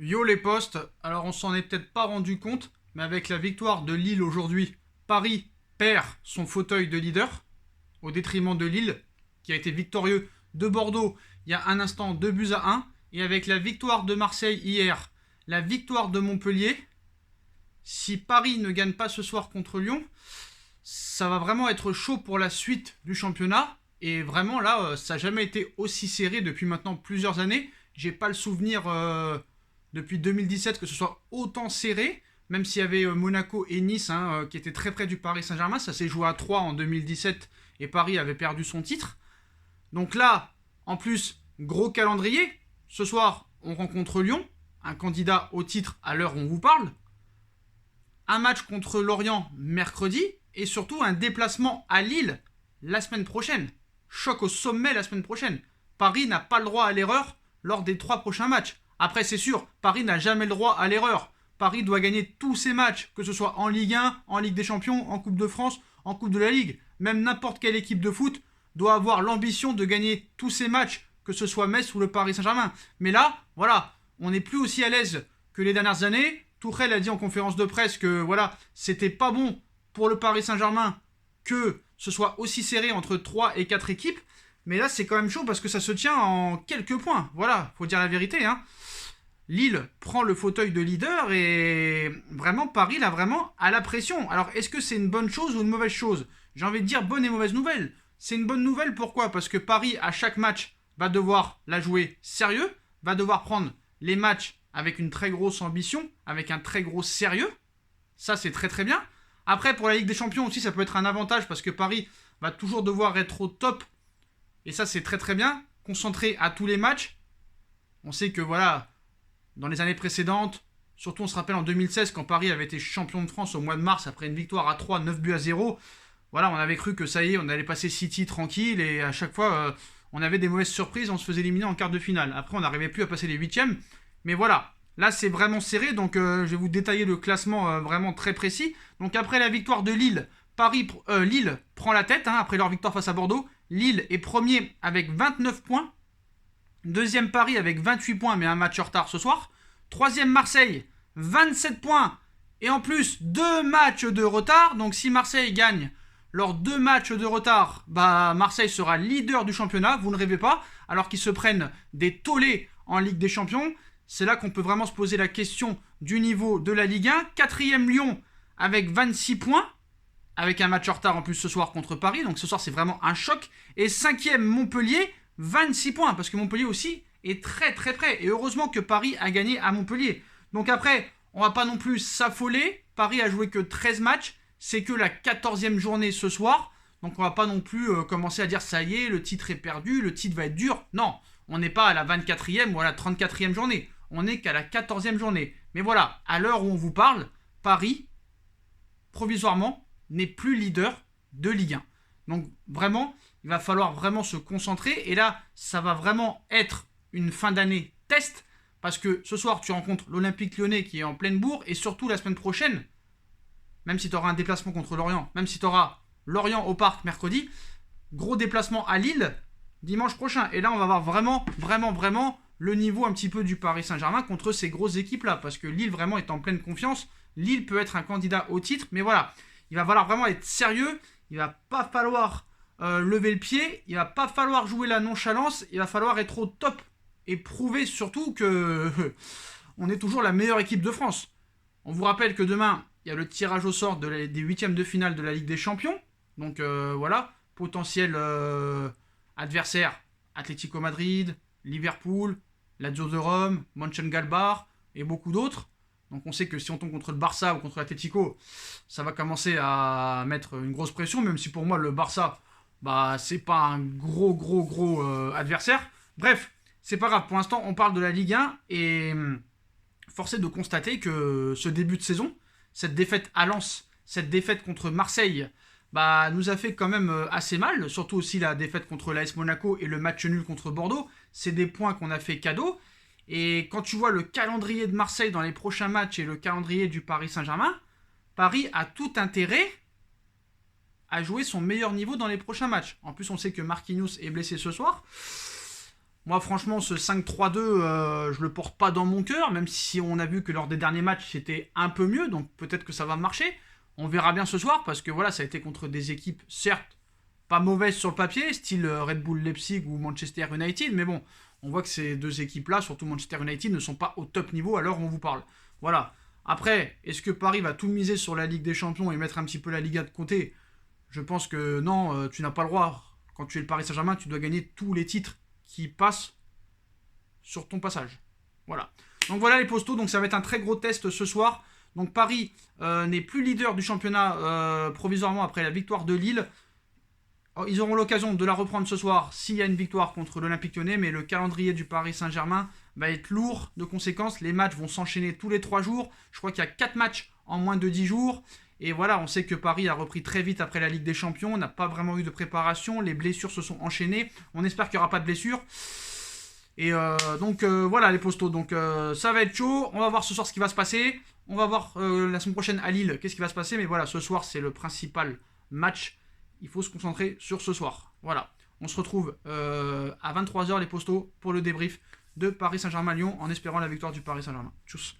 Yo les postes, alors on s'en est peut-être pas rendu compte, mais avec la victoire de Lille aujourd'hui, Paris perd son fauteuil de leader au détriment de Lille, qui a été victorieux de Bordeaux il y a un instant, 2 buts à 1, et avec la victoire de Marseille hier, la victoire de Montpellier, si Paris ne gagne pas ce soir contre Lyon, ça va vraiment être chaud pour la suite du championnat. Et vraiment là, ça n'a jamais été aussi serré depuis maintenant plusieurs années. J'ai pas le souvenir depuis 2017 que ce soit autant serré. Même s'il y avait Monaco et Nice qui étaient très près du Paris Saint-Germain. Ça s'est joué à 3 en 2017 et Paris avait perdu son titre. Donc là, en plus, gros calendrier. Ce soir, on rencontre Lyon, un candidat au titre à l'heure où on vous parle. Un match contre Lorient mercredi et surtout un déplacement à Lille la semaine prochaine. Choc au sommet la semaine prochaine. Paris n'a pas le droit à l'erreur lors des 3 prochains matchs. Après, c'est sûr, Paris n'a jamais le droit à l'erreur. Paris doit gagner tous ses matchs, que ce soit en Ligue 1, en Ligue des Champions, en Coupe de France, en Coupe de la Ligue. Même n'importe quelle équipe de foot doit avoir l'ambition de gagner tous ses matchs, que ce soit Metz ou le Paris Saint-Germain. Mais là, voilà, on n'est plus aussi à l'aise que les dernières années. Tourelle a dit en conférence de presse que voilà, c'était pas bon pour le Paris Saint-Germain que ce soit aussi serré entre 3 et 4 équipes. Mais là, c'est quand même chaud parce que ça se tient en quelques points. Voilà, faut dire la vérité. Lille prend le fauteuil de leader et vraiment, Paris, là, vraiment, à la pression. Alors, est-ce que c'est une bonne chose ou une mauvaise chose? J'ai envie de dire bonne et mauvaise nouvelle. C'est une bonne nouvelle, pourquoi? Parce que Paris, à chaque match, va devoir la jouer sérieux, va devoir prendre les matchs avec une très grosse ambition, avec un très gros sérieux. Ça, c'est très très bien. Après, pour la Ligue des Champions aussi, ça peut être un avantage parce que Paris va toujours devoir être au top. Et ça, c'est très très bien. Concentré à tous les matchs. On sait que voilà, dans les années précédentes, surtout on se rappelle en 2016 quand Paris avait été champion de France au mois de mars après une victoire à 3, 9 buts à 0. Voilà, on avait cru que ça y est, on allait passer City tranquille et à chaque fois, on avait des mauvaises surprises, on se faisait éliminer en quart de finale. Après, on n'arrivait plus à passer les huitièmes. Mais voilà, là c'est vraiment serré, donc je vais vous détailler le classement vraiment très précis. Donc après la victoire de Lille, Lille prend la tête après leur victoire face à Bordeaux. Lille est premier avec 29 points. Deuxième Paris avec 28 points, mais un match en retard ce soir. Troisième Marseille, 27 points. Et en plus, 2 matchs de retard. Donc si Marseille gagne leurs 2 matchs de retard, Marseille sera leader du championnat. Vous ne rêvez pas. Alors qu'ils se prennent des tollés en Ligue des Champions. C'est là qu'on peut vraiment se poser la question du niveau de la Ligue 1. Quatrième Lyon avec 26 points. Avec un match en retard en plus ce soir contre Paris. Donc ce soir, c'est vraiment un choc. Et cinquième Montpellier, 26 points, parce que Montpellier aussi est très très près. Et heureusement que Paris a gagné à Montpellier. Donc après, on va pas non plus s'affoler. Paris a joué que 13 matchs. C'est que la 14e journée ce soir. Donc on va pas non plus commencer à dire ça y est, le titre est perdu, le titre va être dur. Non, on n'est pas à la 24e ou à la 34e journée. On n'est qu'à la 14e journée. Mais voilà, à l'heure où on vous parle, Paris, provisoirement, n'est plus leader de Ligue 1. Donc vraiment, il va falloir vraiment se concentrer. Et là, ça va vraiment être une fin d'année test. Parce que ce soir, tu rencontres l'Olympique Lyonnais qui est en pleine bourre. Et surtout, la semaine prochaine, même si tu auras un déplacement contre Lorient, même si tu auras Lorient au Parc mercredi, gros déplacement à Lille dimanche prochain. Et là, on va voir vraiment, vraiment, vraiment le niveau un petit peu du Paris Saint-Germain contre ces grosses équipes-là. Parce que Lille vraiment est en pleine confiance. Lille peut être un candidat au titre. Mais voilà, il va falloir vraiment être sérieux. Il va pas falloir lever le pied. Il va pas falloir jouer la nonchalance. Il va falloir être au top. Et prouver surtout que on est toujours la meilleure équipe de France. On vous rappelle que demain, il y a le tirage au sort des huitièmes de finale de la Ligue des Champions. Donc voilà, potentiel adversaire, Atlético Madrid, Liverpool, Lazio de Rome, Mönchengladbach et beaucoup d'autres. Donc on sait que si on tombe contre le Barça ou contre l'Atlético, ça va commencer à mettre une grosse pression, même si pour moi le Barça, c'est pas un gros adversaire. Bref, c'est pas grave, pour l'instant on parle de la Ligue 1 et force est de constater que ce début de saison, cette défaite à Lens, cette défaite contre Marseille, nous a fait quand même assez mal, surtout aussi la défaite contre l'AS Monaco et le match nul contre Bordeaux. C'est des points qu'on a fait cadeau. Et quand tu vois le calendrier de Marseille dans les prochains matchs et le calendrier du Paris Saint-Germain, Paris a tout intérêt à jouer son meilleur niveau dans les prochains matchs. En plus, on sait que Marquinhos est blessé ce soir. Moi, franchement, ce 5-3-2, je le porte pas dans mon cœur, même si on a vu que lors des derniers matchs, c'était un peu mieux, donc peut-être que ça va marcher. On verra bien ce soir, parce que voilà, ça a été contre des équipes, certes, pas mauvaises sur le papier, style Red Bull Leipzig ou Manchester United, mais bon, on voit que ces deux équipes-là, surtout Manchester United, ne sont pas au top niveau à l'heure où on vous parle. Voilà. Après, est-ce que Paris va tout miser sur la Ligue des Champions et mettre un petit peu la Liga de côté? Je pense que non, tu n'as pas le droit. Quand tu es le Paris Saint-Germain, tu dois gagner tous les titres qui passent sur ton passage. Voilà. Donc voilà les postos, donc ça va être un très gros test ce soir. Donc Paris n'est plus leader du championnat provisoirement après la victoire de Lille. Ils auront l'occasion de la reprendre ce soir s'il y a une victoire contre l'Olympique Lyonnais, mais le calendrier du Paris Saint-Germain va être lourd de conséquences. Les matchs vont s'enchaîner tous les 3 jours. Je crois qu'il y a 4 matchs en moins de 10 jours. Et voilà, on sait que Paris a repris très vite après la Ligue des Champions. On n'a pas vraiment eu de préparation. Les blessures se sont enchaînées. On espère qu'il n'y aura pas de blessures. Et donc voilà les postos. Donc ça va être chaud. On va voir ce soir ce qui va se passer. On va voir la semaine prochaine à Lille qu'est-ce qui va se passer. Mais voilà, ce soir c'est le principal match. Il faut se concentrer sur ce soir. Voilà. On se retrouve à 23h les postos pour le débrief de Paris Saint-Germain-Lyon en espérant la victoire du Paris Saint-Germain. Tchuss.